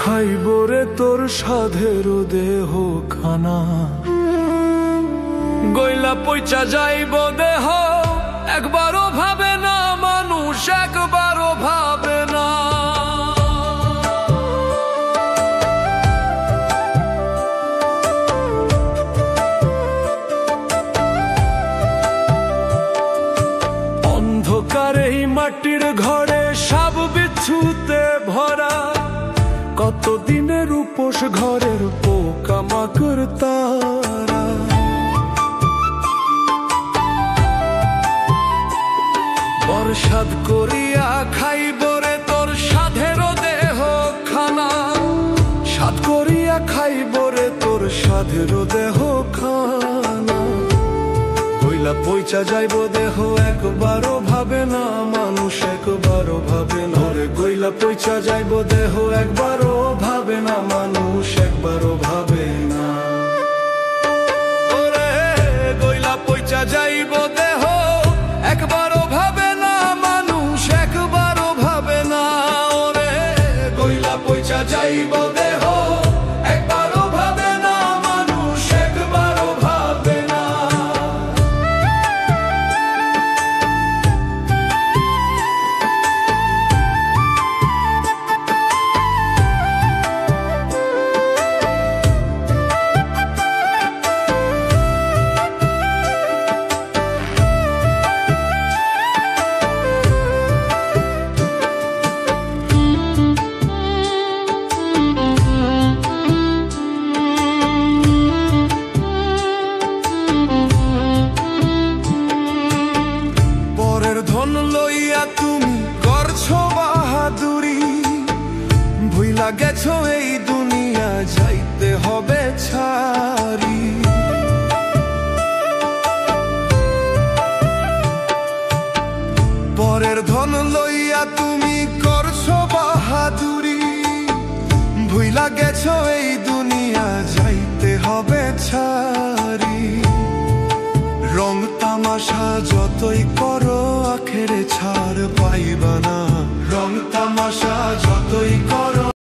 খাইব রে তোর সাধের দেহ খানা, গইলা পইচা যাইব দেহ, একবারও ভাবে না মানুষ, একবারও ভাবে না। অন্ধকারে এই মাটির ঘরে সাব বিচ্ছুতে ভরা, কতদিনের উপোস ঘরের পোকামাকড় তারা। বরসাদ করিয়া খাইব রে তোর সাধের দেহ খানা, সাধ করিয়া খাইব রে তোর সাধের দেহ খানা। গইলা পইচা যাইব দেহ, একবারও ভাবে না মানুষ, একবারও ভাবে না রে। গইলা পইচা যাইব দেহ, একবারও ভাবে না মানুষ, একবারও ভাবে না। ওরে গইলা পইচা যাইব দেহ, একবারও ভাবে না মানুষ, একবারও ভাবে না। ওরে গইলা পইচা যাইব দেহ, একবারও ভাবে না মানুষ, একবারও ভাবে না। ধন লইয়া তুমি করছো বাহাদুরি, ভুইলা গেছো এই দুনিয়া যাইতে হবে ছাড়ি। পরের ধন লইয়া তুমি করছো বাহাদুরি, ভুইলা গেছো এই দুনিয়া যাইতে হবে ছাড়ি। রং তামাশা যতই করো আখেরে ছাড় পাইবা না, রং তামাশা